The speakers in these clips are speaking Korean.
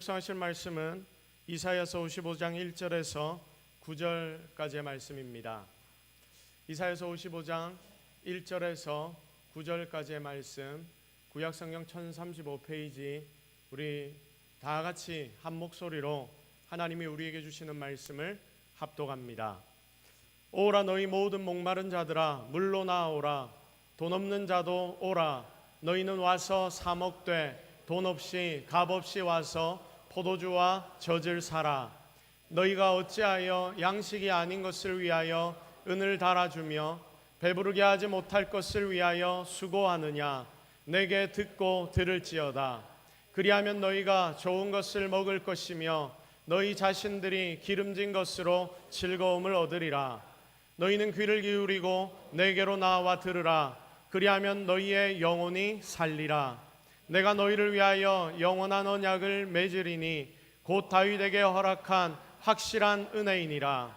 묵상하실 말씀은 이사야서 55장 1절에서 9절까지의 말씀입니다. 이사야서 55장 1절에서 9절까지의 말씀, 구약성경 1035페이지, 우리 다 같이 한 목소리로 하나님이 우리에게 주시는 말씀을 합독합니다. 오라 너희 모든 목마른 자들아 물로 나오라. 돈 없는 자도 오라. 너희는 와서 사 먹되 돈 없이 값 없이 와서 포도주와 젖을 사라. 너희가 어찌하여 양식이 아닌 것을 위하여 은을 달아주며 배부르게 하지 못할 것을 위하여 수고하느냐. 내게 듣고 들을지어다. 그리하면 너희가 좋은 것을 먹을 것이며 너희 자신들이 기름진 것으로 즐거움을 얻으리라. 너희는 귀를 기울이고 내게로 나와 들으라. 그리하면 너희의 영혼이 살리라. 내가 너희를 위하여 영원한 언약을 맺으리니 곧 다윗에게 허락한 확실한 은혜이니라.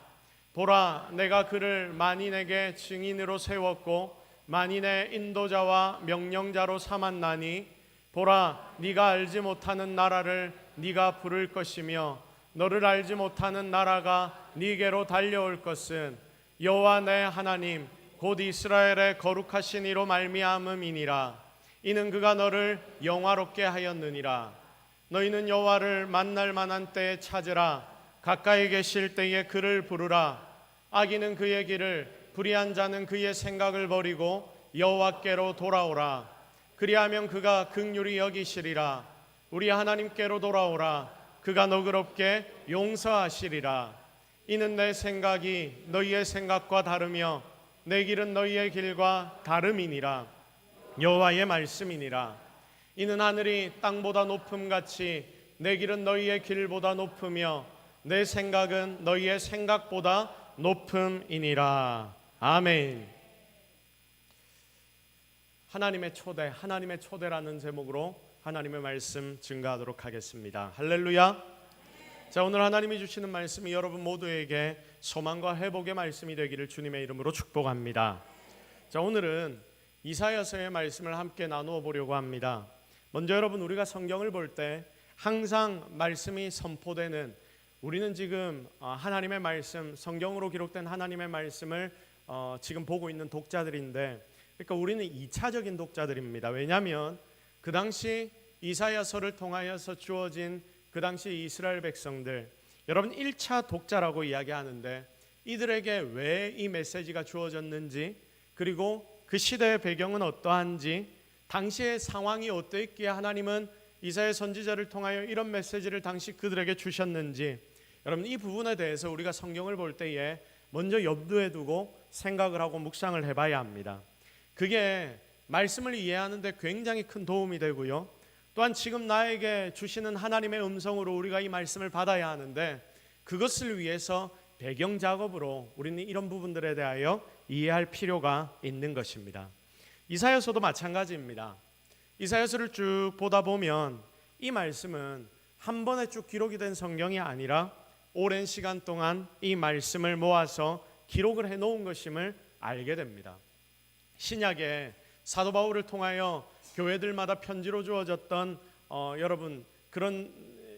보라, 내가 그를 만인에게 증인으로 세웠고 만인의 인도자와 명령자로 삼았나니 보라, 네가 알지 못하는 나라를 네가 부를 것이며 너를 알지 못하는 나라가 네게로 달려올 것은 여호와 내 하나님 곧 이스라엘의 거룩하신 이로 말미암음이니라. 이는 그가 너를 영화롭게 하였느니라. 너희는 여호와를 만날 만한 때에 찾으라. 가까이 계실 때에 그를 부르라. 악인은 그의 길을, 불의한 자는 그의 생각을 버리고 여호와께로 돌아오라. 그리하면 그가 긍휼히 여기시리라. 우리 하나님께로 돌아오라. 그가 너그럽게 용서하시리라. 이는 내 생각이 너희의 생각과 다르며 내 길은 너희의 길과 다름이니라. 여호와의 말씀이니라. 이는 하늘이 땅보다 높음같이 내 길은 너희의 길보다 높으며 내 생각은 너희의 생각보다 높음이니라. 아멘. 하나님의 초대라는 제목으로 하나님의 말씀 증거하도록 하겠습니다. 할렐루야. 자, 오늘 하나님이 주시는 말씀이 여러분 모두에게 소망과 회복의 말씀이 되기를 주님의 이름으로 축복합니다. 자, 오늘은 이사야서의 말씀을 함께 나누어 보려고 합니다. 먼저 여러분, 우리가 성경을 볼 때 항상 말씀이 선포되는, 우리는 지금 하나님의 말씀, 성경으로 기록된 하나님의 말씀을 지금 보고 있는 독자들인데, 그러니까 우리는 2차적인 독자들입니다. 왜냐하면 그 당시 이사야서를 통하여서 주어진 그 당시 이스라엘 백성들, 여러분 1차 독자라고 이야기하는데 이들에게 왜 이 메시지가 주어졌는지, 그리고 그 시대의 배경은 어떠한지, 당시의 상황이 어떠했기에 하나님은 이사야 선지자를 통하여 이런 메시지를 당시 그들에게 주셨는지, 여러분 이 부분에 대해서 우리가 성경을 볼 때에 먼저 염두에 두고 생각을 하고 묵상을 해봐야 합니다. 그게 말씀을 이해하는 데 굉장히 큰 도움이 되고요, 또한 지금 나에게 주시는 하나님의 음성으로 우리가 이 말씀을 받아야 하는데, 그것을 위해서 배경 작업으로 우리는 이런 부분들에 대하여 이해할 필요가 있는 것입니다. 이사야서도 마찬가지입니다. 이사야서를 쭉 보다 보면 이 말씀은 한 번에 쭉 기록이 된 성경이 아니라 오랜 시간 동안 이 말씀을 모아서 기록을 해놓은 것임을 알게 됩니다. 신약에 사도 바울을 통하여 교회들마다 편지로 주어졌던 여러분 그런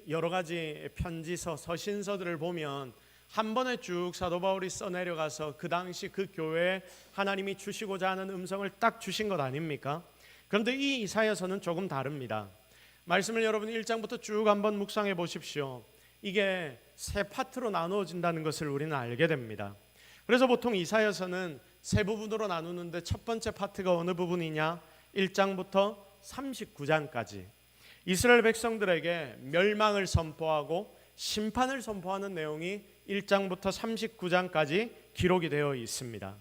여러 가지 편지서, 서신서들을 보면 한 번에 쭉 사도 바울이 써내려가서 그 당시 그 교회에 하나님이 주시고자 하는 음성을 딱 주신 것 아닙니까? 그런데 이 이사야서는 조금 다릅니다. 말씀을 여러분 1장부터 쭉 한번 묵상해 보십시오. 이게 세 파트로 나누어진다는 것을 우리는 알게 됩니다. 그래서 보통 이사야서는 세 부분으로 나누는데 첫 번째 파트가 어느 부분이냐? 1장부터 39장까지 이스라엘 백성들에게 멸망을 선포하고 심판을 선포하는 내용이 1장부터 39장까지 기록이 되어 있습니다.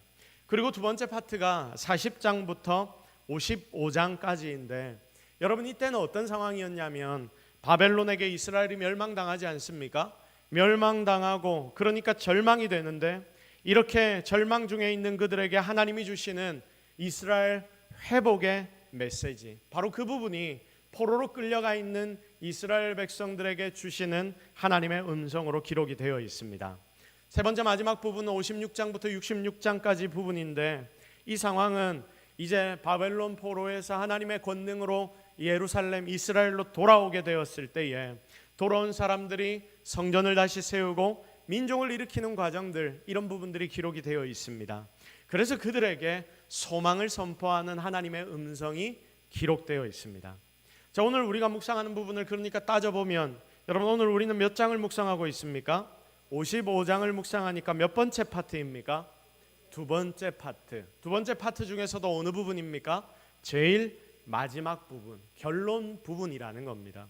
그리고 두 번째 파트가 40장부터 55장까지인데, 여러분 이때는 어떤 상황이었냐면 바벨론에게 이스라엘이 멸망당하지 않습니까? 멸망당하고 그러니까 절망이 되는데, 이렇게 절망 중에 있는 그들에게 하나님이 주시는 이스라엘 회복의 메시지, 바로 그 부분이 포로로 끌려가 있는 이스라엘 백성들에게 주시는 하나님의 음성으로 기록이 되어 있습니다. 세 번째 마지막 부분은 56장부터 66장까지 부분인데, 이 상황은 이제 바벨론 포로에서 하나님의 권능으로 예루살렘 이스라엘로 돌아오게 되었을 때에 돌아온 사람들이 성전을 다시 세우고 민족을 일으키는 과정들, 이런 부분들이 기록이 되어 있습니다. 그래서 그들에게 소망을 선포하는 하나님의 음성이 기록되어 있습니다. 자, 오늘 우리가 묵상하는 부분을 그러니까 따져보면, 여러분 오늘 우리는 몇 장을 묵상하고 있습니까? 55장을 묵상하니까 몇 번째 파트입니까? 두 번째 파트. 두 번째 파트 중에서도 어느 부분입니까? 제일 마지막 부분, 결론 부분이라는 겁니다.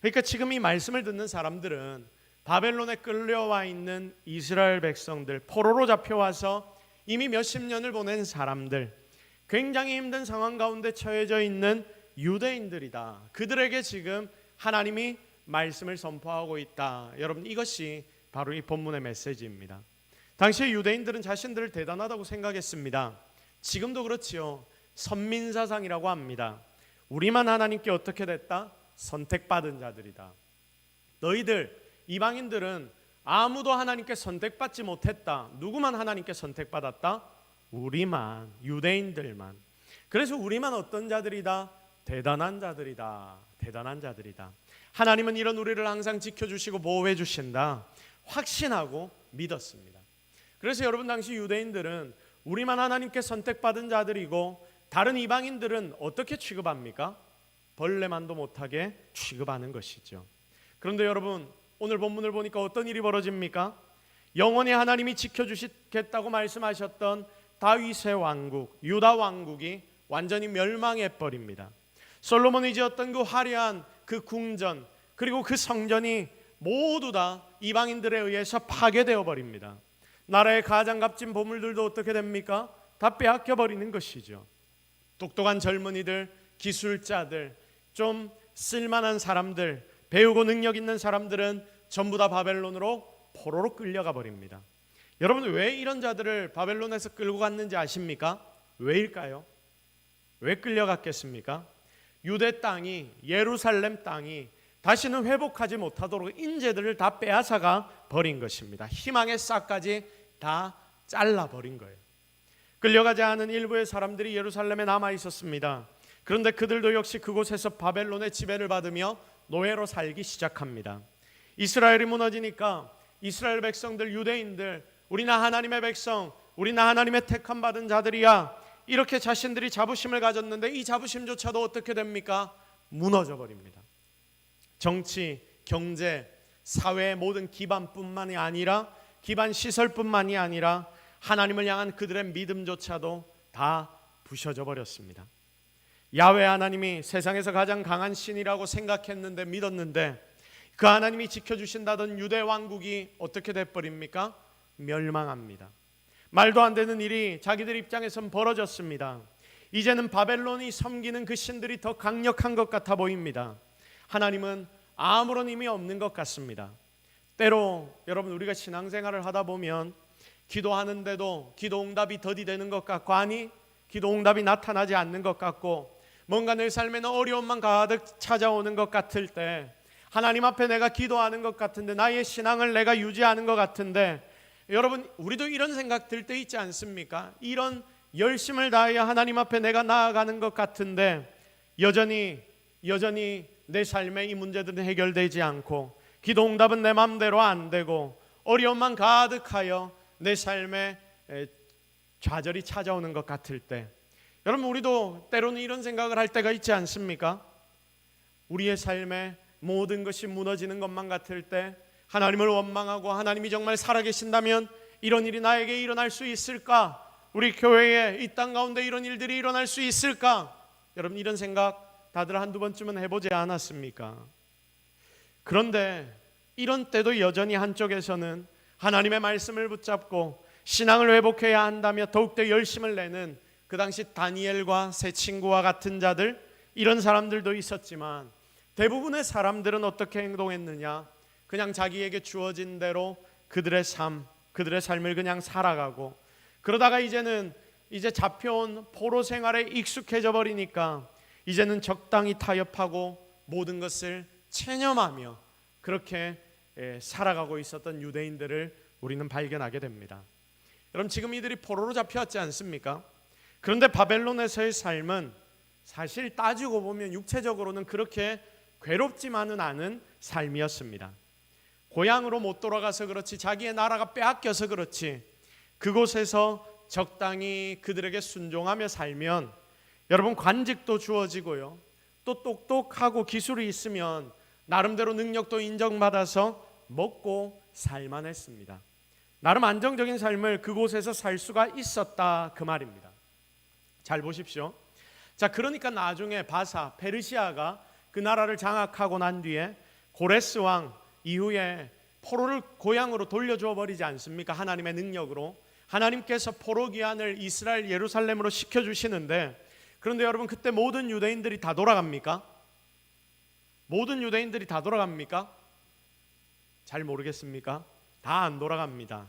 그러니까 지금 이 말씀을 듣는 사람들은 바벨론에 끌려와 있는 이스라엘 백성들, 포로로 잡혀와서 이미 몇십 년을 보낸 사람들, 굉장히 힘든 상황 가운데 처해져 있는 유대인들이다. 그들에게 지금 하나님이 말씀을 선포하고 있다. 여러분, 이것이 바로 이 본문의 메시지입니다. 당시의 유대인들은 자신들을 대단하다고 생각했습니다. 지금도 그렇지요. 선민사상이라고 합니다. 우리만 하나님께 어떻게 됐다? 선택받은 자들이다. 너희들 이방인들은 아무도 하나님께 선택받지 못했다. 누구만 하나님께 선택받았다? 우리만, 유대인들만. 그래서 우리만 어떤 자들이다? 대단한 자들이다. 대단한 자들이다. 하나님은 이런 우리를 항상 지켜주시고 보호해 주신다. 확신하고 믿었습니다. 그래서 여러분, 당시 유대인들은 우리만 하나님께 선택받은 자들이고 다른 이방인들은 어떻게 취급합니까? 벌레만도 못하게 취급하는 것이죠. 그런데 여러분, 오늘 본문을 보니까 어떤 일이 벌어집니까? 영원히 하나님이 지켜주시겠다고 말씀하셨던 다윗의 왕국, 유다 왕국이 완전히 멸망해 버립니다. 솔로몬이 지었던 그 화려한 그 궁전, 그리고 그 성전이 모두 다 이방인들에 의해서 파괴되어 버립니다. 나라의 가장 값진 보물들도 어떻게 됩니까? 다 빼앗겨 버리는 것이죠. 똑똑한 젊은이들, 기술자들, 좀 쓸만한 사람들, 배우고 능력 있는 사람들은 전부 다 바벨론으로 포로로 끌려가 버립니다. 여러분, 왜 이런 자들을 바벨론에서 끌고 갔는지 아십니까? 왜일까요? 왜 끌려갔겠습니까? 유대 땅이, 예루살렘 땅이 다시는 회복하지 못하도록 인재들을 다 빼앗아가 버린 것입니다. 희망의 싹까지 다 잘라버린 거예요. 끌려가지 않은 일부의 사람들이 예루살렘에 남아 있었습니다. 그런데 그들도 역시 그곳에서 바벨론의 지배를 받으며 노예로 살기 시작합니다. 이스라엘이 무너지니까 이스라엘 백성들, 유대인들, 우리나 하나님의 백성, 우리나 하나님의 택함 받은 자들이야, 이렇게 자신들이 자부심을 가졌는데 이 자부심조차도 어떻게 됩니까? 무너져 버립니다. 정치, 경제, 사회의 모든 기반뿐만이 아니라, 기반 시설뿐만이 아니라 하나님을 향한 그들의 믿음조차도 다 부셔져 버렸습니다. 야훼 하나님이 세상에서 가장 강한 신이라고 생각했는데, 믿었는데, 그 하나님이 지켜주신다던 유대 왕국이 어떻게 돼버립니까? 멸망합니다. 말도 안 되는 일이 자기들 입장에선 벌어졌습니다. 이제는 바벨론이 섬기는 그 신들이 더 강력한 것 같아 보입니다. 하나님은 아무런 힘이 없는 것 같습니다. 때로 여러분, 우리가 신앙생활을 하다 보면 기도하는데도 기도 응답이 더디되는 것 같고, 아니 기도 응답이 나타나지 않는 것 같고, 뭔가 내 삶에는 어려움만 가득 찾아오는 것 같을 때, 하나님 앞에 내가 기도하는 것 같은데, 나의 신앙을 내가 유지하는 것 같은데, 여러분, 우리도 이런 생각 들 때 있지 않습니까? 이런 열심을 다하여 하나님 앞에 내가 나아가는 것 같은데 여전히 내 삶에 이 문제들은 해결되지 않고, 기도 응답은 내 마음대로 안 되고, 어려움만 가득하여 내 삶에 좌절이 찾아오는 것 같을 때, 여러분, 우리도 때로는 이런 생각을 할 때가 있지 않습니까? 우리의 삶에 모든 것이 무너지는 것만 같을 때 하나님을 원망하고, 하나님이 정말 살아계신다면 이런 일이 나에게 일어날 수 있을까? 우리 교회에, 이 땅 가운데 이런 일들이 일어날 수 있을까? 여러분, 이런 생각 다들 한두 번쯤은 해보지 않았습니까? 그런데 이런 때도 여전히 한쪽에서는 하나님의 말씀을 붙잡고 신앙을 회복해야 한다며 더욱더 열심을 내는, 그 당시 다니엘과 세 친구와 같은 자들, 이런 사람들도 있었지만 대부분의 사람들은 어떻게 행동했느냐? 그냥 자기에게 주어진 대로 그들의 삶을 그냥 살아가고, 그러다가 이제 잡혀온 포로 생활에 익숙해져 버리니까 이제는 적당히 타협하고 모든 것을 체념하며 그렇게 살아가고 있었던 유대인들을 우리는 발견하게 됩니다. 여러분, 지금 이들이 포로로 잡혀왔지 않습니까? 그런데 바벨론에서의 삶은 사실 따지고 보면 육체적으로는 그렇게 괴롭지만은 않은 삶이었습니다. 고향으로 못 돌아가서 그렇지, 자기의 나라가 빼앗겨서 그렇지, 그곳에서 적당히 그들에게 순종하며 살면 여러분 관직도 주어지고요, 또 똑똑하고 기술이 있으면 나름대로 능력도 인정받아서 먹고 살만했습니다. 나름 안정적인 삶을 그곳에서 살 수가 있었다, 그 말입니다. 잘 보십시오. 자, 그러니까 나중에 바사, 페르시아가 그 나라를 장악하고 난 뒤에 고레스 왕 이후에 포로를 고향으로 돌려줘 버리지 않습니까? 하나님의 능력으로 하나님께서 포로 귀환을 이스라엘 예루살렘으로 시켜주시는데, 그런데 여러분 그때 모든 유대인들이 다 돌아갑니까? 모든 유대인들이 다 돌아갑니까? 잘 모르겠습니까? 다 안 돌아갑니다.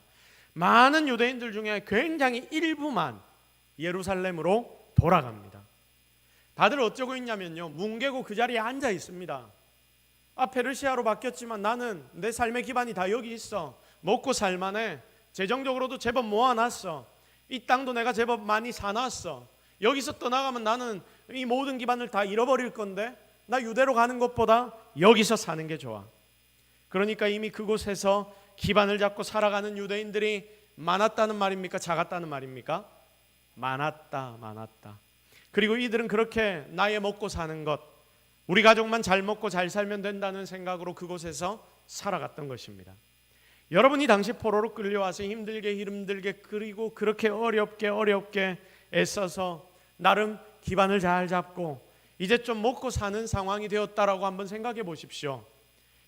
많은 유대인들 중에 굉장히 일부만 예루살렘으로 돌아갑니다. 다들 어쩌고 있냐면요, 뭉개고 그 자리에 앉아 있습니다. 페르시아로 바뀌었지만 나는 내 삶의 기반이 다 여기 있어. 먹고 살만해. 재정적으로도 제법 모아놨어. 이 땅도 내가 제법 많이 사놨어. 여기서 떠나가면 나는 이 모든 기반을 다 잃어버릴 건데 나 유대로 가는 것보다 여기서 사는 게 좋아. 그러니까 이미 그곳에서 기반을 잡고 살아가는 유대인들이 많았다는 말입니까? 작았다는 말입니까? 많았다. 그리고 이들은 그렇게 나의 먹고 사는 것, 우리 가족만 잘 먹고 잘 살면 된다는 생각으로 그곳에서 살아갔던 것입니다. 여러분이 당시 포로로 끌려와서 힘들게 그리고 그렇게 어렵게 애써서 나름 기반을 잘 잡고 이제 좀 먹고 사는 상황이 되었다라고 한번 생각해 보십시오.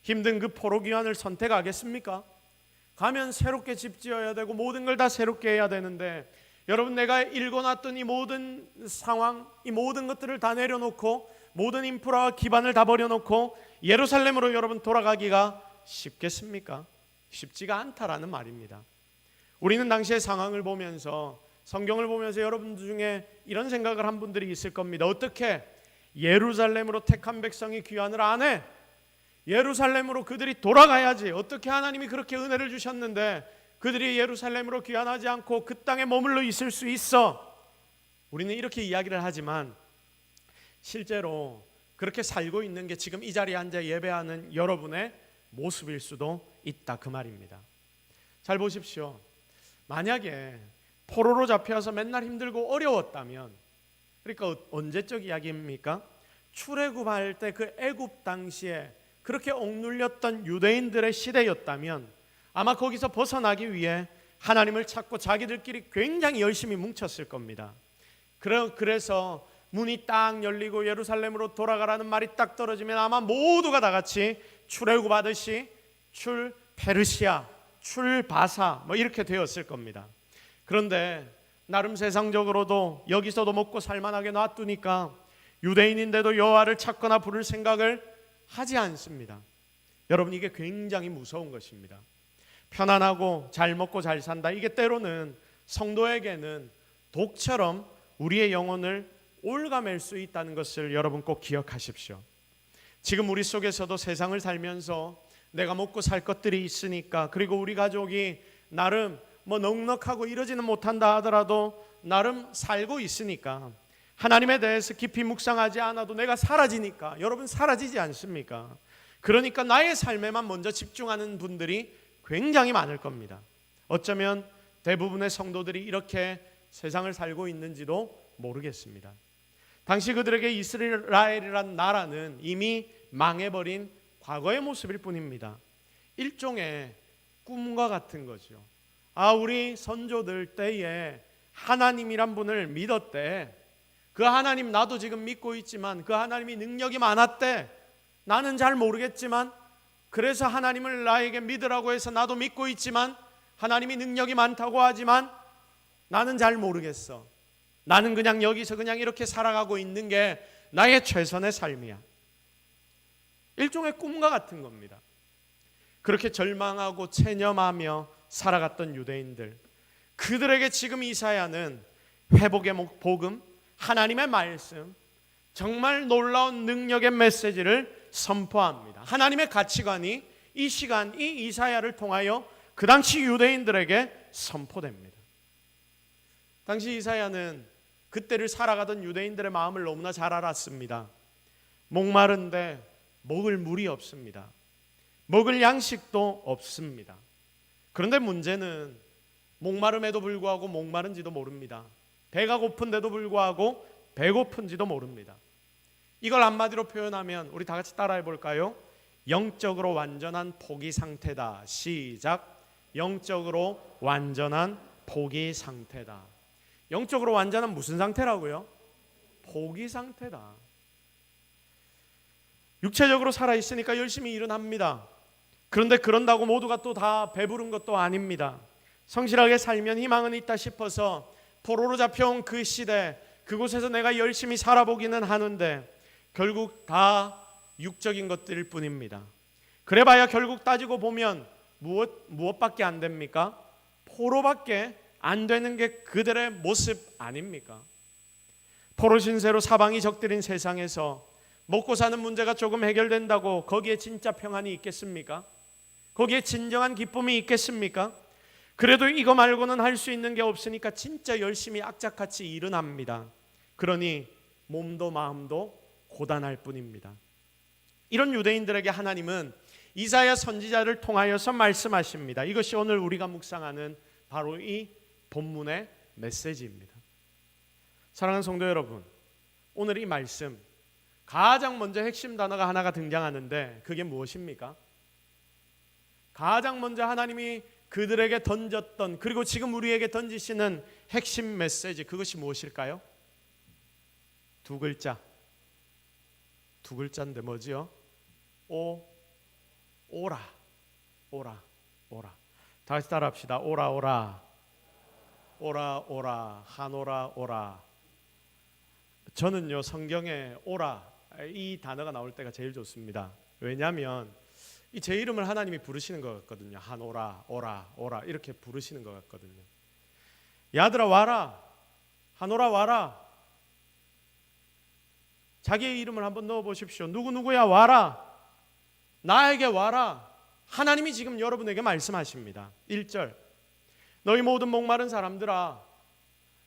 힘든 그 포로 귀환을 선택하겠습니까? 가면 새롭게 집 지어야 되고 모든 걸 다 새롭게 해야 되는데, 여러분 내가 읽어놨던 이 모든 상황, 이 모든 것들을 다 내려놓고 모든 인프라와 기반을 다 버려놓고 예루살렘으로 여러분 돌아가기가 쉽겠습니까? 쉽지가 않다라는 말입니다. 우리는 당시의 상황을 보면서, 성경을 보면서 여러분들 중에 이런 생각을 한 분들이 있을 겁니다. 어떻게 예루살렘으로 택한 백성이 귀환을 안 해? 예루살렘으로 그들이 돌아가야지. 어떻게 하나님이 그렇게 은혜를 주셨는데 그들이 예루살렘으로 귀환하지 않고 그 땅에 머물러 있을 수 있어? 우리는 이렇게 이야기를 하지만 실제로 그렇게 살고 있는 게 지금 이 자리에 앉아 예배하는 여러분의 모습일 수도 있다, 그 말입니다. 잘 보십시오. 만약에 포로로 잡혀서 맨날 힘들고 어려웠다면, 그러니까 언제적 이야기입니까? 출애굽할 때 그 애굽 당시에 그렇게 억눌렸던 유대인들의 시대였다면 아마 거기서 벗어나기 위해 하나님을 찾고 자기들끼리 굉장히 열심히 뭉쳤을 겁니다. 그래서 문이 딱 열리고 예루살렘으로 돌아가라는 말이 딱 떨어지면 아마 모두가 다 같이 출애굽하듯이 출 페르시아, 출 바사 뭐 이렇게 되었을 겁니다. 그런데 나름 세상적으로도 여기서도 먹고 살만하게 놔두니까 유대인인데도 여호와를 찾거나 부를 생각을 하지 않습니다. 여러분 이게 굉장히 무서운 것입니다. 편안하고 잘 먹고 잘 산다, 이게 때로는 성도에게는 독처럼 우리의 영혼을 올가맬 수 있다는 것을 여러분 꼭 기억하십시오. 지금 우리 속에서도 세상을 살면서 내가 먹고 살 것들이 있으니까, 그리고 우리 가족이 나름 뭐 넉넉하고 이러지는 못한다 하더라도 나름 살고 있으니까 하나님에 대해서 깊이 묵상하지 않아도 내가 사라지니까, 여러분 사라지지 않습니까? 그러니까 나의 삶에만 먼저 집중하는 분들이 굉장히 많을 겁니다. 어쩌면 대부분의 성도들이 이렇게 세상을 살고 있는지도 모르겠습니다. 당시 그들에게 이스라엘이란 나라는 이미 망해버린 과거의 모습일 뿐입니다. 일종의 꿈과 같은 거죠. 우리 선조들 때에 하나님이란 분을 믿었대. 그 하나님 나도 지금 믿고 있지만 그 하나님이 능력이 많았대. 나는 잘 모르겠지만 그래서 하나님을 나에게 믿으라고 해서 나도 믿고 있지만 하나님이 능력이 많다고 하지만 나는 잘 모르겠어. 나는 그냥 여기서 그냥 이렇게 살아가고 있는 게 나의 최선의 삶이야. 일종의 꿈과 같은 겁니다. 그렇게 절망하고 체념하며 살아갔던 유대인들, 그들에게 지금 이사야는 회복의 복음, 하나님의 말씀, 정말 놀라운 능력의 메시지를 선포합니다. 하나님의 가치관이 이 시간 이 이사야를 통하여 그 당시 유대인들에게 선포됩니다. 당시 이사야는 그때를 살아가던 유대인들의 마음을 너무나 잘 알았습니다. 목마른데 먹을 물이 없습니다. 먹을 양식도 없습니다. 그런데 문제는 목마름에도 불구하고 목마른지도 모릅니다. 배가 고픈데도 불구하고 배고픈지도 모릅니다. 이걸 한마디로 표현하면 우리 다 같이 따라해 볼까요? 영적으로 완전한 포기 상태다. 시작. 영적으로 완전한 포기 상태다. 영적으로 완전한 무슨 상태라고요? 포기 상태다. 육체적으로 살아있으니까 열심히 일은 합니다. 그런데 그런다고 모두가 또 다 배부른 것도 아닙니다. 성실하게 살면 희망은 있다 싶어서 포로로 잡혀온 그 시대, 그곳에서 내가 열심히 살아보기는 하는데 결국 다 육적인 것들일 뿐입니다. 그래봐야 결국 따지고 보면 무엇밖에 안 됩니까? 포로밖에 안 되는 게 그들의 모습 아닙니까? 포로 신세로 사방이 적들인 세상에서 먹고 사는 문제가 조금 해결된다고 거기에 진짜 평안이 있겠습니까? 거기에 진정한 기쁨이 있겠습니까? 그래도 이거 말고는 할 수 있는 게 없으니까 진짜 열심히 악착같이 일은 합니다. 그러니 몸도 마음도 고단할 뿐입니다. 이런 유대인들에게 하나님은 이사야 선지자를 통하여서 말씀하십니다. 이것이 오늘 우리가 묵상하는 바로 이 본문의 메시지입니다. 사랑하는 성도 여러분, 오늘 이 말씀 가장 먼저 핵심 단어가 하나가 등장하는데 그게 무엇입니까? 가장 먼저 하나님이 그들에게 던졌던, 그리고 지금 우리에게 던지시는 핵심 메시지, 그것이 무엇일까요? 두 글자. 두 글자인데 뭐지요? 오라. 오라. 오라. 다 같이 따라합시다. 오라 오라. 오라 오라. 하노라 오라. 저는요, 성경에 오라 이 단어가 나올 때가 제일 좋습니다. 왜냐하면 이 제 이름을 하나님이 부르시는 것 같거든요. 하노라, 오라, 오라 이렇게 부르시는 것 같거든요. 야들아 와라, 하노라 와라. 자기의 이름을 한번 넣어 보십시오. 누구누구야 와라, 나에게 와라. 하나님이 지금 여러분에게 말씀하십니다. 1절, 너희 모든 목마른 사람들아,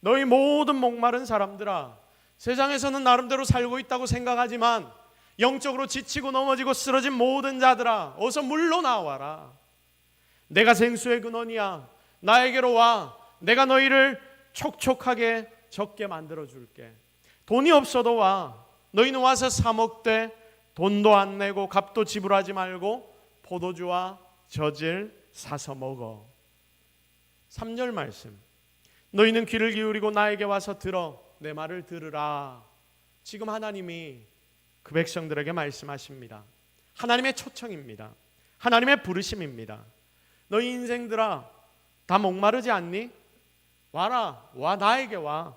너희 모든 목마른 사람들아, 세상에서는 나름대로 살고 있다고 생각하지만 영적으로 지치고 넘어지고 쓰러진 모든 자들아, 어서 물러나와라. 내가 생수의 근원이야. 나에게로 와. 내가 너희를 촉촉하게 적게 만들어줄게. 돈이 없어도 와. 너희는 와서 사 먹되 돈도 안 내고 값도 지불하지 말고 포도주와 젖을 사서 먹어. 3절 말씀, 너희는 귀를 기울이고 나에게 와서 들어. 내 말을 들으라. 지금 하나님이 그 백성들에게 말씀하십니다. 하나님의 초청입니다. 하나님의 부르심입니다. 너희 인생들아, 다 목마르지 않니? 와라. 와, 나에게 와.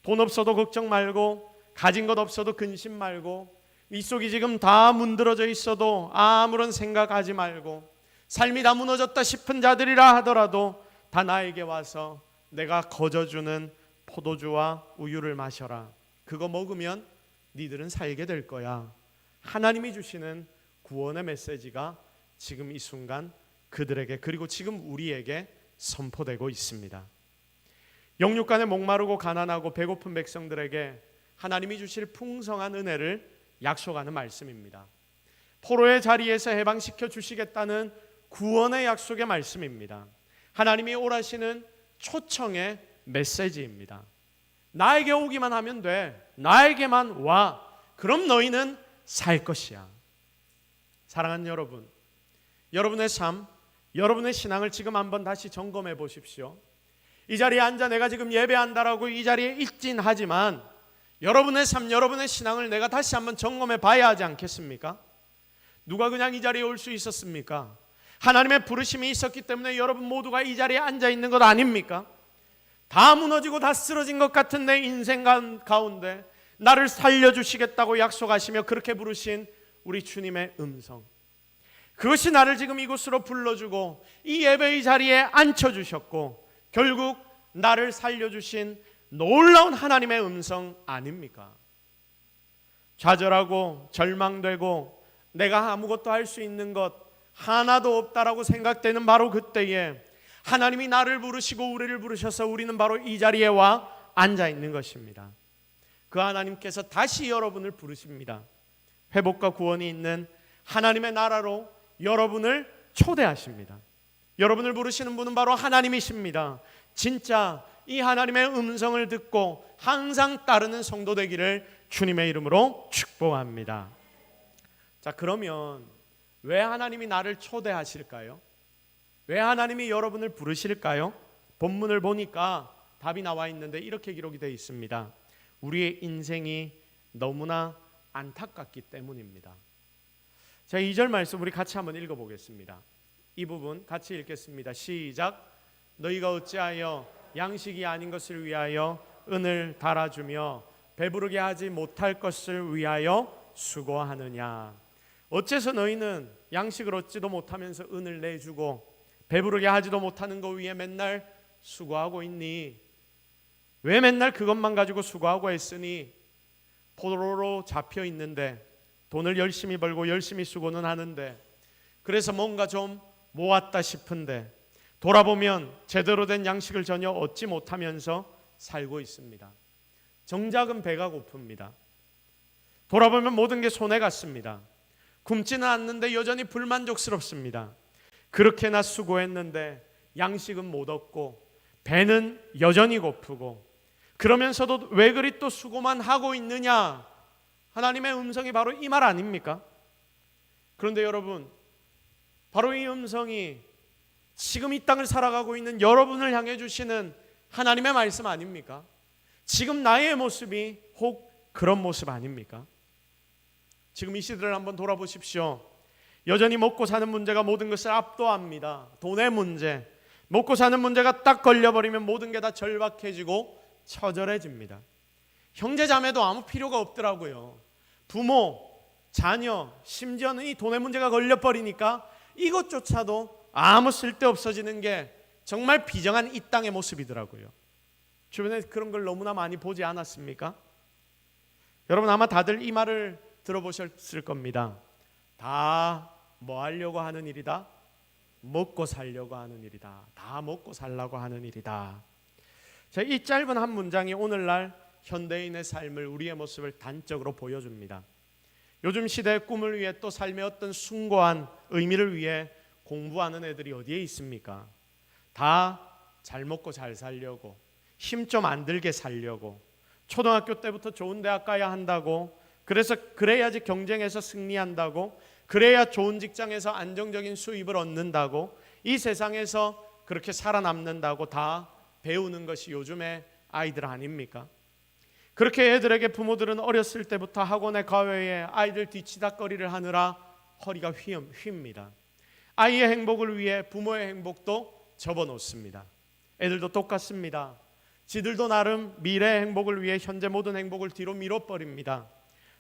돈 없어도 걱정 말고, 가진 것 없어도 근심 말고, 이 속이 지금 다 문드러져 있어도 아무런 생각하지 말고, 삶이 다 무너졌다 싶은 자들이라 하더라도 다 나에게 와서 내가 거저주는 포도주와 우유를 마셔라. 그거 먹으면 니들은 살게 될 거야. 하나님이 주시는 구원의 메시지가 지금 이 순간 그들에게, 그리고 지금 우리에게 선포되고 있습니다. 영육간에 목마르고 가난하고 배고픈 백성들에게 하나님이 주실 풍성한 은혜를 약속하는 말씀입니다. 포로의 자리에서 해방시켜 주시겠다는 구원의 약속의 말씀입니다. 하나님이 오라시는 초청의 메시지입니다. 나에게 오기만 하면 돼. 나에게만 와. 그럼 너희는 살 것이야. 사랑하는 여러분, 여러분의 삶, 여러분의 신앙을 지금 한번 다시 점검해 보십시오. 이 자리에 앉아 내가 지금 예배한다라고 이 자리에 일진하지만 여러분의 삶, 여러분의 신앙을 내가 다시 한번 점검해 봐야 하지 않겠습니까? 누가 그냥 이 자리에 올 수 있었습니까? 하나님의 부르심이 있었기 때문에 여러분 모두가 이 자리에 앉아 있는 것 아닙니까? 다 무너지고 다 쓰러진 것 같은 내 인생 가운데 나를 살려주시겠다고 약속하시며 그렇게 부르신 우리 주님의 음성, 그것이 나를 지금 이곳으로 불러주고 이 예배의 자리에 앉혀주셨고 결국 나를 살려주신 놀라운 하나님의 음성 아닙니까? 좌절하고 절망되고 내가 아무것도 할 수 있는 것 하나도 없다라고 생각되는 바로 그때에 하나님이 나를 부르시고 우리를 부르셔서 우리는 바로 이 자리에 와 앉아 있는 것입니다. 그 하나님께서 다시 여러분을 부르십니다. 회복과 구원이 있는 하나님의 나라로 여러분을 초대하십니다. 여러분을 부르시는 분은 바로 하나님이십니다. 진짜 이 하나님의 음성을 듣고 항상 따르는 성도 되기를 주님의 이름으로 축복합니다. 자, 그러면 왜 하나님이 나를 초대하실까요? 왜 하나님이 여러분을 부르실까요? 본문을 보니까 답이 나와 있는데 이렇게 기록이 되어 있습니다. 우리의 인생이 너무나 안타깝기 때문입니다. 자, 2절 말씀 우리 같이 한번 읽어보겠습니다. 이 부분 같이 읽겠습니다. 시작. 너희가 어찌하여 양식이 아닌 것을 위하여 은을 달아주며 배부르게 하지 못할 것을 위하여 수고하느냐. 어째서 너희는 양식을 얻지도 못하면서 은을 내주고 배부르게 하지도 못하는 것 위에 맨날 수고하고 있니? 왜 맨날 그것만 가지고 수고하고 있으니? 포로로 잡혀 있는데 돈을 열심히 벌고 열심히 수고는 하는데 그래서 뭔가 좀 모았다 싶은데 돌아보면 제대로 된 양식을 전혀 얻지 못하면서 살고 있습니다. 정작은 배가 고픕니다. 돌아보면 모든 게 손해 같습니다. 굶지는 않는데 여전히 불만족스럽습니다. 그렇게나 수고했는데 양식은 못 얻고 배는 여전히 고프고 그러면서도 왜 그리 또 수고만 하고 있느냐? 하나님의 음성이 바로 이 말 아닙니까? 그런데 여러분, 바로 이 음성이 지금 이 땅을 살아가고 있는 여러분을 향해 주시는 하나님의 말씀 아닙니까? 지금 나의 모습이 혹 그런 모습 아닙니까? 지금 이 시대를 한번 돌아보십시오. 여전히 먹고 사는 문제가 모든 것을 압도합니다. 돈의 문제, 먹고 사는 문제가 딱 걸려버리면 모든 게 다 절박해지고 처절해집니다. 형제 자매도 아무 필요가 없더라고요. 부모, 자녀, 심지어는 이 돈의 문제가 걸려버리니까 이것조차도 아무 쓸데 없어지는 게 정말 비정한 이 땅의 모습이더라고요. 주변에 그런 걸 너무나 많이 보지 않았습니까? 여러분 아마 다들 이 말을 들어보셨을 겁니다. 다 뭐 하려고 하는 일이다? 먹고 살려고 하는 일이다. 다 먹고 살려고 하는 일이다. 자, 이 짧은 한 문장이 오늘날 현대인의 삶을, 우리의 모습을 단적으로 보여줍니다. 요즘 시대의 꿈을 위해 또 삶의 어떤 숭고한 의미를 위해 공부하는 애들이 어디에 있습니까? 다 잘 먹고 잘 살려고, 힘 좀 안 들게 살려고, 초등학교 때부터 좋은 대학 가야 한다고, 그래서 그래야지 경쟁에서 승리한다고, 그래야 좋은 직장에서 안정적인 수입을 얻는다고, 이 세상에서 그렇게 살아남는다고 다 배우는 것이 요즘의 아이들 아닙니까? 그렇게 애들에게 부모들은 어렸을 때부터 학원에 과외에 아이들 뒤치다꺼리를 하느라 허리가 휩니다. 아이의 행복을 위해 부모의 행복도 접어놓습니다. 애들도 똑같습니다. 지들도 나름 미래의 행복을 위해 현재 모든 행복을 뒤로 밀어버립니다.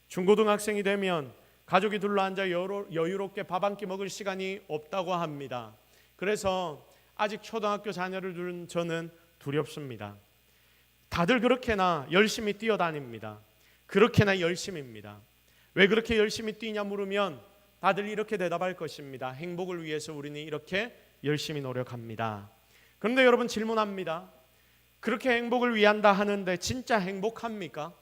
중고등학생이 되면 가족이 둘러앉아 여유롭게 밥 한 끼 먹을 시간이 없다고 합니다. 그래서 아직 초등학교 자녀를 두는 저는 두렵습니다. 다들 그렇게나 열심히 뛰어다닙니다. 그렇게나 열심입니다. 왜 그렇게 열심히 뛰냐 물으면 다들 이렇게 대답할 것입니다. 행복을 위해서 우리는 이렇게 열심히 노력합니다. 그런데 여러분 질문합니다. 그렇게 행복을 위한다 하는데 진짜 행복합니까?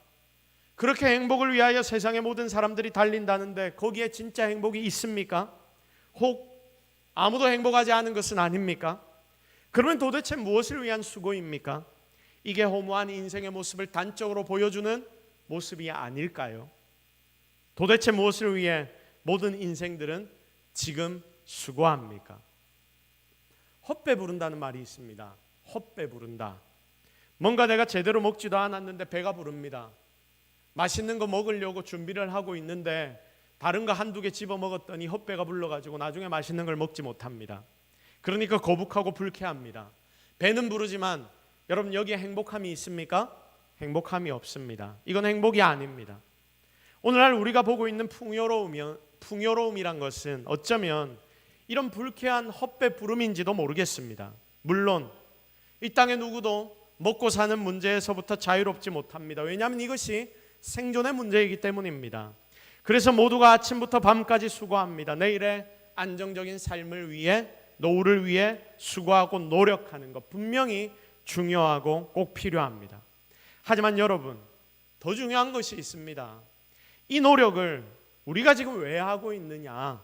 그렇게 행복을 위하여 세상의 모든 사람들이 달린다는데 거기에 진짜 행복이 있습니까? 혹 아무도 행복하지 않은 것은 아닙니까? 그러면 도대체 무엇을 위한 수고입니까? 이게 허무한 인생의 모습을 단적으로 보여주는 모습이 아닐까요? 도대체 무엇을 위해 모든 인생들은 지금 수고합니까? 헛배 부른다는 말이 있습니다. 헛배 부른다. 뭔가 내가 제대로 먹지도 않았는데 배가 부릅니다. 맛있는 거 먹으려고 준비를 하고 있는데 다른 거 한두 개 집어 먹었더니 헛배가 불러가지고 나중에 맛있는 걸 먹지 못합니다. 그러니까 거북하고 불쾌합니다. 배는 부르지만 여러분 여기에 행복함이 있습니까? 행복함이 없습니다. 이건 행복이 아닙니다. 오늘날 우리가 보고 있는 풍요로움이란 것은 어쩌면 이런 불쾌한 헛배 부름인지도 모르겠습니다. 물론 이 땅의 누구도 먹고 사는 문제에서부터 자유롭지 못합니다. 왜냐하면 이것이 생존의 문제이기 때문입니다. 그래서 모두가 아침부터 밤까지 수고합니다. 내일의 안정적인 삶을 위해, 노후를 위해 수고하고 노력하는 것 분명히 중요하고 꼭 필요합니다. 하지만 여러분, 더 중요한 것이 있습니다. 이 노력을 우리가 지금 왜 하고 있느냐,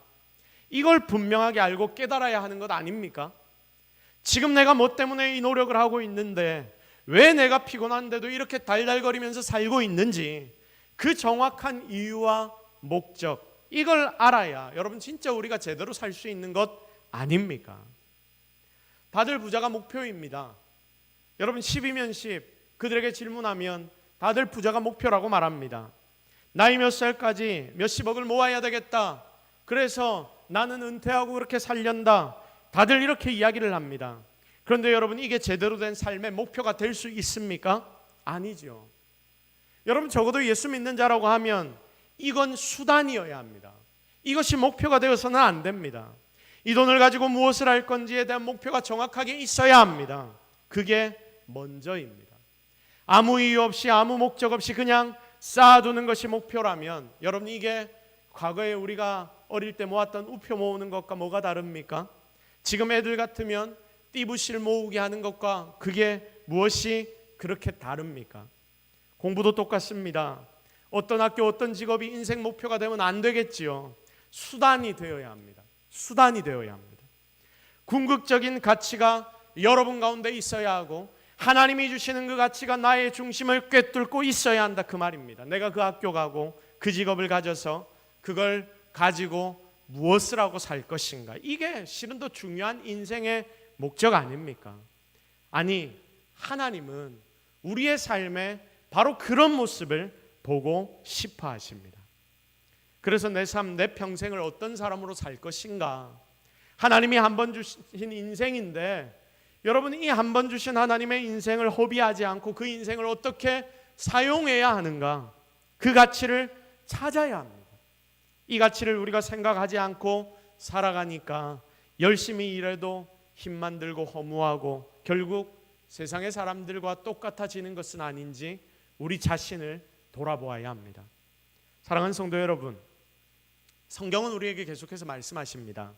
이걸 분명하게 알고 깨달아야 하는 것 아닙니까? 지금 내가 뭐 때문에 이 노력을 하고 있는데 왜 내가 피곤한데도 이렇게 달달거리면서 살고 있는지 그 정확한 이유와 목적, 이걸 알아야 여러분 진짜 우리가 제대로 살 수 있는 것 아닙니까? 다들 부자가 목표입니다. 여러분 10이면 10, 그들에게 질문하면 다들 부자가 목표라고 말합니다. 나이 몇 살까지 몇십억을 모아야 되겠다, 그래서 나는 은퇴하고 그렇게 살련다, 다들 이렇게 이야기를 합니다. 그런데 여러분 이게 제대로 된 삶의 목표가 될 수 있습니까? 아니죠. 여러분 적어도 예수 믿는 자라고 하면 이건 수단이어야 합니다. 이것이 목표가 되어서는 안 됩니다. 이 돈을 가지고 무엇을 할 건지에 대한 목표가 정확하게 있어야 합니다. 그게 먼저입니다. 아무 이유 없이 아무 목적 없이 그냥 쌓아두는 것이 목표라면 여러분 이게 과거에 우리가 어릴 때 모았던 우표 모으는 것과 뭐가 다릅니까? 지금 애들 같으면 띠부실 모으게 하는 것과 그게 무엇이 그렇게 다릅니까? 공부도 똑같습니다. 어떤 학교 어떤 직업이 인생 목표가 되면 안 되겠지요. 수단이 되어야 합니다. 수단이 되어야 합니다. 궁극적인 가치가 여러분 가운데 있어야 하고 하나님이 주시는 그 가치가 나의 중심을 꿰뚫고 있어야 한다, 그 말입니다. 내가 그 학교 가고 그 직업을 가져서 그걸 가지고 무엇을 하고 살 것인가, 이게 실은 더 중요한 인생의 목적 아닙니까? 아니, 하나님은 우리의 삶에 바로 그런 모습을 보고 싶어 하십니다. 그래서 내 삶, 내 평생을 어떤 사람으로 살 것인가, 하나님이 한 번 주신 인생인데 여러분 이 한 번 주신 하나님의 인생을 허비하지 않고 그 인생을 어떻게 사용해야 하는가, 그 가치를 찾아야 합니다. 이 가치를 우리가 생각하지 않고 살아가니까 열심히 일해도 힘만 들고 허무하고 결국 세상의 사람들과 똑같아지는 것은 아닌지 우리 자신을 돌아보아야 합니다. 사랑하는 성도 여러분, 성경은 우리에게 계속해서 말씀하십니다.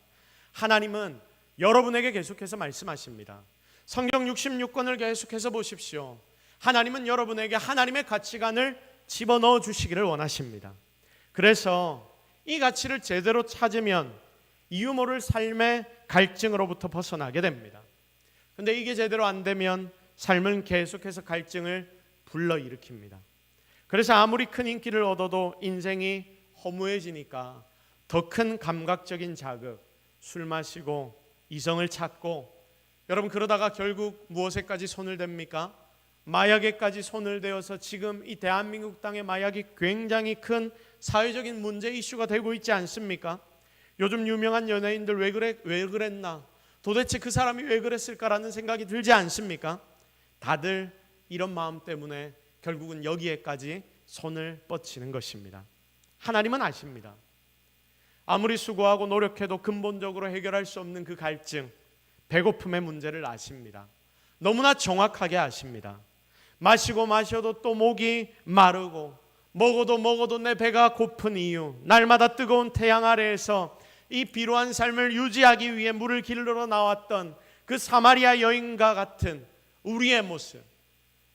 하나님은 여러분에게 계속해서 말씀하십니다. 성경 66권을 계속해서 보십시오. 하나님은 여러분에게 하나님의 가치관을 집어넣어 주시기를 원하십니다. 그래서 이 가치를 제대로 찾으면 이유 모를 삶의 갈증으로부터 벗어나게 됩니다. 그런데 이게 제대로 안 되면 삶은 계속해서 갈증을 불러일으킵니다. 그래서 아무리 큰 인기를 얻어도 인생이 허무해지니까 더 큰 감각적인 자극, 술 마시고 이성을 찾고, 여러분 그러다가 결국 무엇에까지 손을 댑니까? 마약에까지 손을 대어서 지금 이 대한민국 땅의 마약이 굉장히 큰 사회적인 문제 이슈가 되고 있지 않습니까? 요즘 유명한 연예인들 왜 그랬나? 도대체 그 사람이 왜 그랬을까라는 생각이 들지 않습니까? 다들 이런 마음 때문에 결국은 여기에까지 손을 뻗치는 것입니다. 하나님은 아십니다. 아무리 수고하고 노력해도 근본적으로 해결할 수 없는 그 갈증, 배고픔의 문제를 아십니다. 너무나 정확하게 아십니다. 마시고 마셔도 또 목이 마르고 먹어도 내 배가 고픈 이유, 날마다 뜨거운 태양 아래에서 이 비루한 삶을 유지하기 위해 물을 길러 나왔던 그 사마리아 여인과 같은 우리의 모습,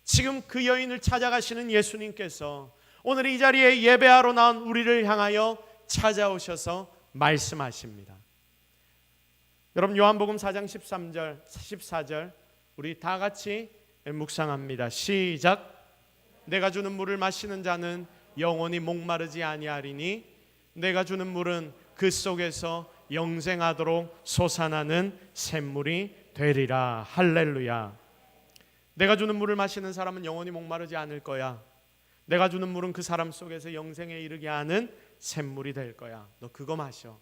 지금 그 여인을 찾아가시는 예수님께서 오늘 이 자리에 예배하러 나온 우리를 향하여 찾아오셔서 말씀하십니다. 여러분 요한복음 4장 13절 14절 우리 다 같이 묵상합니다. 시작. 내가 주는 물을 마시는 자는 영원히 목마르지 아니하리니 내가 주는 물은 그 속에서 영생하도록 솟아나는 샘물이 되리라. 할렐루야. 내가 주는 물을 마시는 사람은 영원히 목마르지 않을 거야. 내가 주는 물은 그 사람 속에서 영생에 이르게 하는 샘물이 될 거야. 너 그거 마셔.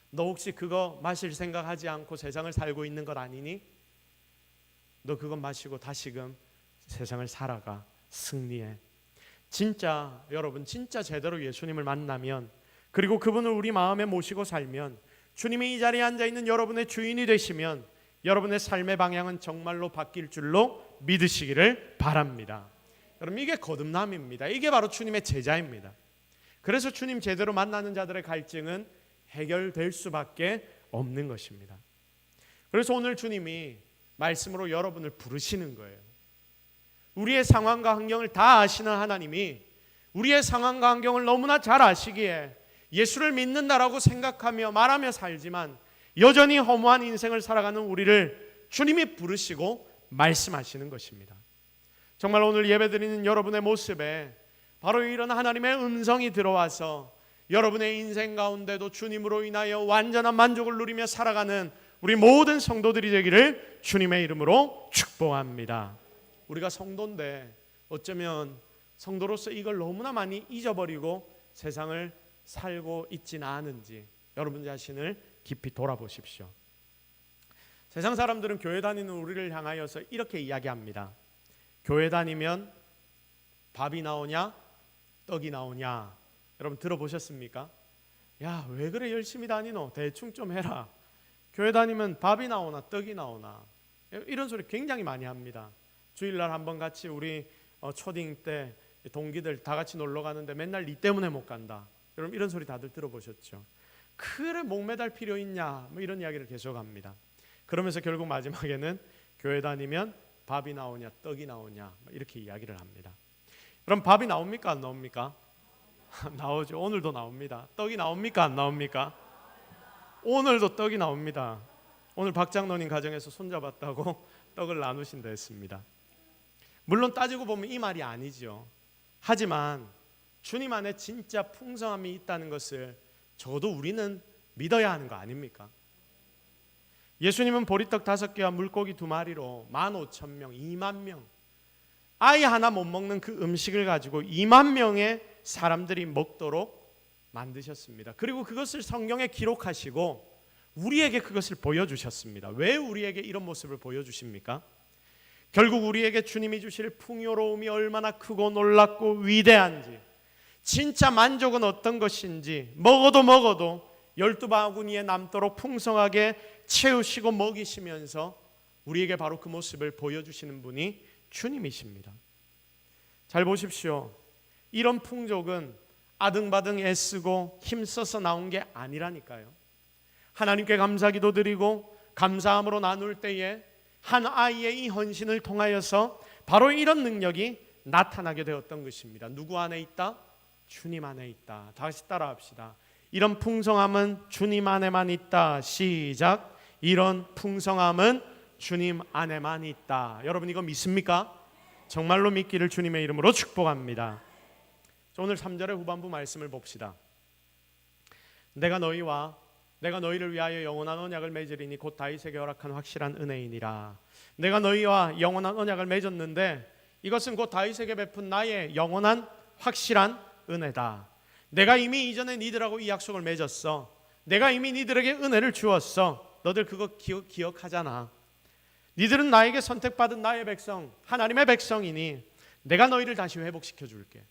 너 혹시 그거 마실 생각하지 않고 세상을 살고 있는 것 아니니? 너 그거 마시고 다시금 세상을 살아가. 승리해. 진짜 여러분, 진짜 제대로 예수님을 만나면, 그리고 그분을 우리 마음에 모시고 살면, 주님이 이 자리에 앉아있는 여러분의 주인이 되시면 여러분의 삶의 방향은 정말로 바뀔 줄로 믿으시기를 바랍니다. 여러분 이게 거듭남입니다. 이게 바로 주님의 제자입니다. 그래서 주님 제대로 만나는 자들의 갈증은 해결될 수밖에 없는 것입니다. 그래서 오늘 주님이 말씀으로 여러분을 부르시는 거예요. 우리의 상황과 환경을 다 아시는 하나님이 우리의 상황과 환경을 너무나 잘 아시기에 예수를 믿는다라고 생각하며 말하며 살지만 여전히 허무한 인생을 살아가는 우리를 주님이 부르시고 말씀하시는 것입니다. 정말 오늘 예배드리는 여러분의 모습에 바로 이런 하나님의 음성이 들어와서 여러분의 인생 가운데도 주님으로 인하여 완전한 만족을 누리며 살아가는 우리 모든 성도들이 되기를 주님의 이름으로 축복합니다. 우리가 성도인데 어쩌면 성도로서 이걸 너무나 많이 잊어버리고 세상을 살고 있지는 않은지 여러분 자신을 깊이 돌아보십시오. 세상 사람들은 교회 다니는 우리를 향하여서 이렇게 이야기합니다. 교회 다니면 밥이 나오냐 떡이 나오냐. 여러분 들어보셨습니까? 야, 왜 그래 열심히 다니노? 대충 좀 해라. 교회 다니면 밥이 나오나 떡이 나오나. 이런 소리 굉장히 많이 합니다. 주일날 한번 같이 우리 초딩 때 동기들 다 같이 놀러 가는데 맨날 니 때문에 못 간다. 여러분 이런 소리 다들 들어보셨죠? 그래 목매달 필요 있냐? 뭐 이런 이야기를 계속합니다. 그러면서 결국 마지막에는 교회 다니면 밥이 나오냐 떡이 나오냐 이렇게 이야기를 합니다. 그럼 밥이 나옵니까 안 나옵니까? 나오죠. 오늘도 나옵니다. 떡이 나옵니까 안 나옵니까? 오늘도 떡이 나옵니다. 오늘 박장로님 가정에서 손잡았다고 떡을 나누신다 했습니다. 물론 따지고 보면 이 말이 아니죠. 하지만 주님 안에 진짜 풍성함이 있다는 것을 적어도 우리는 믿어야 하는 거 아닙니까? 예수님은 보리떡 5개와 물고기 2마리로 15,000명, 2만 명, 아이 하나 못 먹는 그 음식을 가지고 2만 명의 사람들이 먹도록 만드셨습니다. 그리고 그것을 성경에 기록하시고 우리에게 그것을 보여주셨습니다. 왜 우리에게 이런 모습을 보여주십니까? 결국 우리에게 주님이 주실 풍요로움이 얼마나 크고 놀랍고 위대한지, 진짜 만족은 어떤 것인지 먹어도 12바구니에 남도록 풍성하게 채우시고 먹이시면서 우리에게 바로 그 모습을 보여주시는 분이 주님이십니다. 잘 보십시오. 이런 풍족은 아등바등 애쓰고 힘써서 나온 게 아니라니까요. 하나님께 감사기도 드리고 감사함으로 나눌 때에 한 아이의 이 헌신을 통하여서 바로 이런 능력이 나타나게 되었던 것입니다. 누구 안에 있다? 주님 안에 있다. 다시 따라합시다. 이런 풍성함은 주님 안에만 있다. 시작. 이런 풍성함은 주님 안에만 있다. 여러분 이거 믿습니까? 정말로 믿기를 주님의 이름으로 축복합니다. 오늘 3절의 후반부 말씀을 봅시다. 내가 너희를 위하여 영원한 언약을 맺으리니 곧 다윗에게 허락한 확실한 은혜이니라. 내가 너희와 영원한 언약을 맺었는데 이것은 곧 다윗에게 베푼 나의 영원한 확실한 은혜다. 내가 이미 이전에 니들하고 이 약속을 맺었어. 내가 이미 니들에게 은혜를 주었어. 너들 그거 기억하잖아. 니들은 나에게 선택받은 나의 백성, 하나님의 백성이니 내가 너희를 다시 회복시켜 줄게.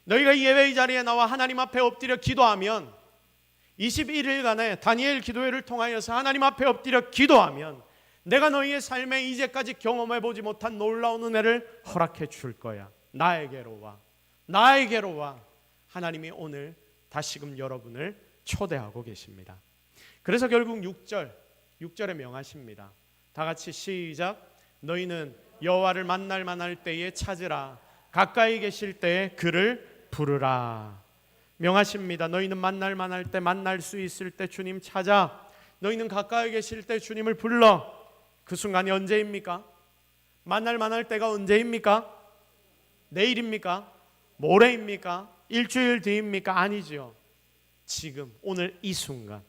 너희가 예배의 자리에 나와 하나님 앞에 엎드려 기도하면 21일간의 다니엘 기도회를 통하여서 하나님 앞에 엎드려 기도하면 내가 너희의 삶에 이제까지 경험해보지 못한 놀라운 은혜를 허락해 줄 거야. 나에게로 와. 하나님이 오늘 다시금 여러분을 초대하고 계십니다. 그래서 결국 6절에 명하십니다. 다 같이 시작. 너희는 여호와를 만날 만할 때에 찾으라. 가까이 계실 때에 그를 부르라. 명하십니다. 너희는 만날 만할 때, 만날 수 있을 때 주님 찾아. 너희는 가까이 계실 때 주님을 불러. 그 순간이 언제입니까? 만날 만할 때가 언제입니까? 내일입니까? 모레입니까? 일주일 뒤입니까? 아니죠. 지금 오늘 이 순간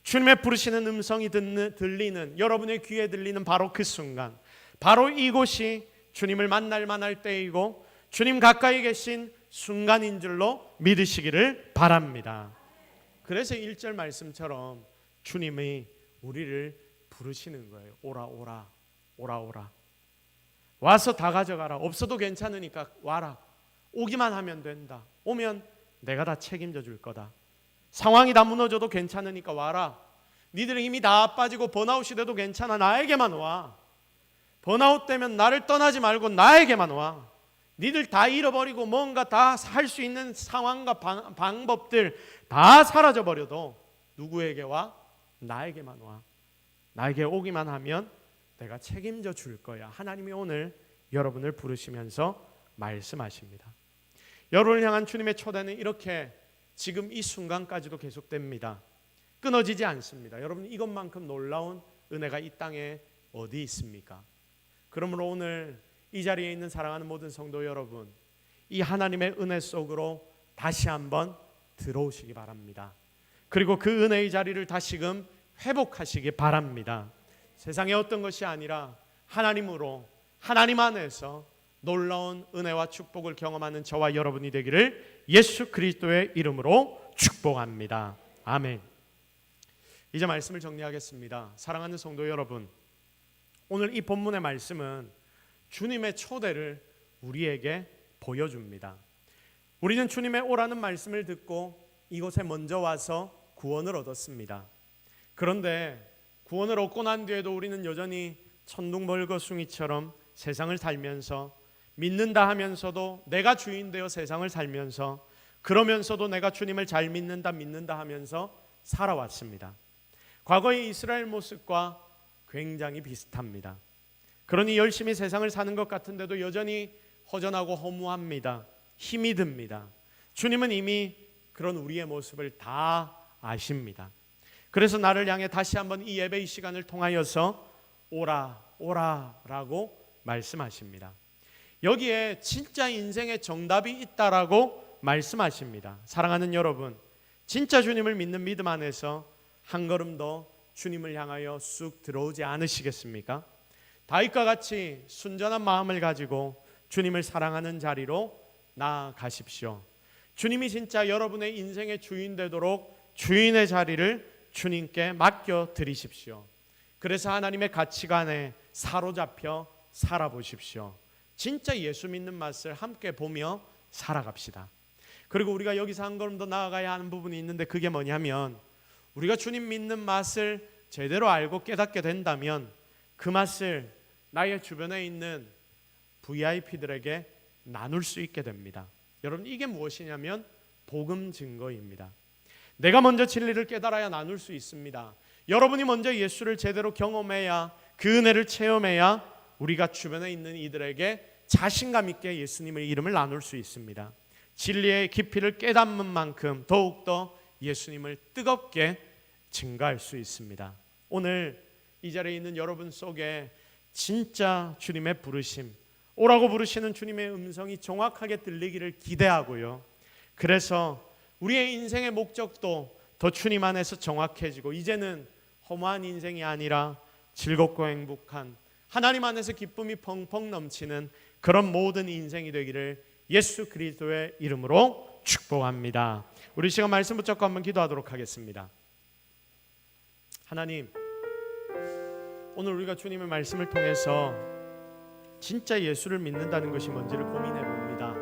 주님의 부르시는 음성이 들리는, 여러분의 귀에 들리는 바로 그 순간, 바로 이곳이 주님을 만날 만할 때이고 주님 가까이 계신 순간인 줄로 믿으시기를 바랍니다. 그래서 1절 말씀처럼 주님이 우리를 부르시는 거예요. 오라. 와서 다 가져가라. 없어도 괜찮으니까 와라. 오기만 하면 된다. 오면 내가 다 책임져 줄 거다. 상황이 다 무너져도 괜찮으니까 와라. 니들의 힘이 다 빠지고 번아웃이 돼도 괜찮아. 나에게만 와. 번아웃 되면 나를 떠나지 말고 나에게만 와. 니들 다 잃어버리고 뭔가 다 할 수 있는 상황과 방법들 다 사라져버려도 누구에게 와? 나에게만 와. 나에게 오기만 하면 내가 책임져 줄 거야. 하나님이 오늘 여러분을 부르시면서 말씀하십니다. 여러분을 향한 주님의 초대는 이렇게 지금 이 순간까지도 계속됩니다. 끊어지지 않습니다. 여러분, 이것만큼 놀라운 은혜가 이 땅에 어디 있습니까? 그러므로 오늘 이 자리에 있는 사랑하는 모든 성도 여러분, 이 하나님의 은혜 속으로 다시 한번 들어오시기 바랍니다. 그리고 그 은혜의 자리를 다시금 회복하시기 바랍니다. 세상의 어떤 것이 아니라 하나님으로, 하나님 안에서 놀라운 은혜와 축복을 경험하는 저와 여러분이 되기를 예수 그리스도의 이름으로 축복합니다. 아멘. 이제 말씀을 정리하겠습니다. 사랑하는 성도 여러분, 오늘 이 본문의 말씀은 주님의 초대를 우리에게 보여줍니다. 우리는 주님의 오라는 말씀을 듣고 이곳에 먼저 와서 구원을 얻었습니다. 그런데 구원을 얻고 난 뒤에도 우리는 여전히 천둥벌거숭이처럼 세상을 살면서 믿는다 하면서도 내가 주인 되어 세상을 살면서, 그러면서도 내가 주님을 잘 믿는다 하면서 살아왔습니다. 과거의 이스라엘 모습과 굉장히 비슷합니다. 그러니 열심히 세상을 사는 것 같은데도 여전히 허전하고 허무합니다. 힘이 듭니다. 주님은 이미 그런 우리의 모습을 다 아십니다. 그래서 나를 향해 다시 한번 이 예배의 시간을 통하여서 오라 오라라고 말씀하십니다. 여기에 진짜 인생의 정답이 있다라고 말씀하십니다. 사랑하는 여러분, 진짜 주님을 믿는 믿음 안에서 한 걸음 더 주님을 향하여 쑥 들어오지 않으시겠습니까? 다윗과 같이 순전한 마음을 가지고 주님을 사랑하는 자리로 나아가십시오. 주님이 진짜 여러분의 인생의 주인 되도록 주인의 자리를 주님께 맡겨 드리십시오. 그래서 하나님의 가치관에 사로잡혀 살아보십시오. 진짜 예수 믿는 맛을 함께 보며 살아갑시다. 그리고 우리가 여기서 한 걸음 더 나아가야 하는 부분이 있는데, 그게 뭐냐면 우리가 주님 믿는 맛을 제대로 알고 깨닫게 된다면 그 맛을 나의 주변에 있는 VIP들에게 나눌 수 있게 됩니다. 여러분, 이게 무엇이냐면 복음 증거입니다. 내가 먼저 진리를 깨달아야 나눌 수 있습니다. 여러분이 먼저 예수를 제대로 경험해야, 그 은혜를 체험해야 우리가 주변에 있는 이들에게 자신감 있게 예수님의 이름을 나눌 수 있습니다. 진리의 깊이를 깨닫는 만큼 더욱더 예수님을 뜨겁게 증가할 수 있습니다. 오늘 이 자리에 있는 여러분 속에 진짜 주님의 부르심, 오라고 부르시는 주님의 음성이 정확하게 들리기를 기대하고요. 그래서 우리의 인생의 목적도 더 주님 안에서 정확해지고, 이제는 허무한 인생이 아니라 즐겁고 행복한, 하나님 안에서 기쁨이 펑펑 넘치는 그런 모든 인생이 되기를 예수 그리스도의 이름으로 축복합니다. 우리 시간 말씀 붙잡고 한번 기도하도록 하겠습니다. 하나님, 오늘 우리가 주님의 말씀을 통해서 진짜 예수를 믿는다는 것이 뭔지를 고민해 봅니다.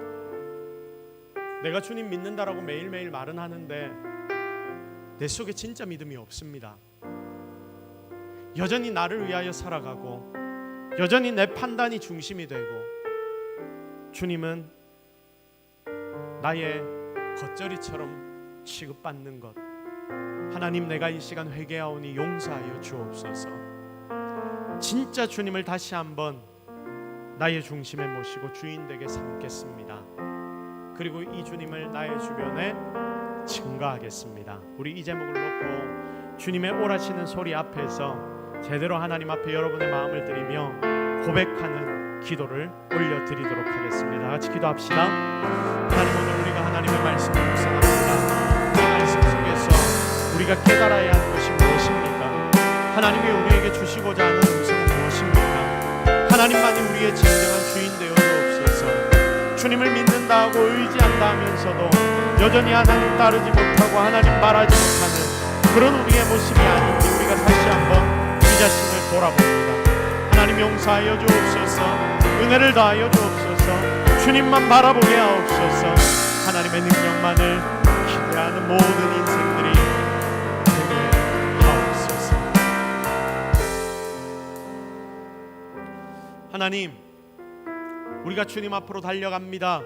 내가 주님 믿는다라고 매일매일 말은 하는데 내 속에 진짜 믿음이 없습니다. 여전히 나를 위하여 살아가고, 여전히 내 판단이 중심이 되고, 주님은 나의 겉절이처럼 취급받는 것, 하나님, 내가 이 시간 회개하오니 용서하여 주옵소서. 진짜 주님을 다시 한번 나의 중심에 모시고 주인 되게 삼겠습니다. 그리고 이 주님을 나의 주변에 증거하겠습니다. 우리 이 제목을 놓고 주님의 오라시는 소리 앞에서 제대로 하나님 앞에 여러분의 마음을 드리며 고백하는 기도를 올려드리도록 하겠습니다. 같이 기도합시다. 하나님, 오늘 우리가 하나님의 말씀을 묵상합니다. 그 말씀 속에서 우리가 깨달아야 하는 것이 무엇입니까? 하나님이 우리에게 주시고자 하는 음성은 무엇입니까? 하나님만이 우리의 진정한 주인 되어 주옵소서. 주님을 믿는다 하고 의지한다 하면서도 여전히 하나님 따르지 못하고 하나님 말하지 못하는 그런 우리의 모습이 아닌지 우리가 다시 한번 우리 자신을 돌아봅니다. 하나님, 용서하여 주옵소서. 은혜를 더하여 주옵소서. 주님만 바라보게 하옵소서. 하나님의 능력만을 기대하는 모든 인생들이 되게 하옵소서. 하나님, 우리가 주님 앞으로 달려갑니다.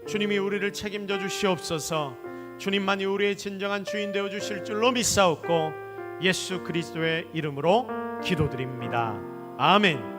주님이 우리를 책임져 주시옵소서. 주님만이 우리의 진정한 주인 되어 주실 줄로 믿사옵고 예수 그리스도의 이름으로 기도드립니다. 아멘.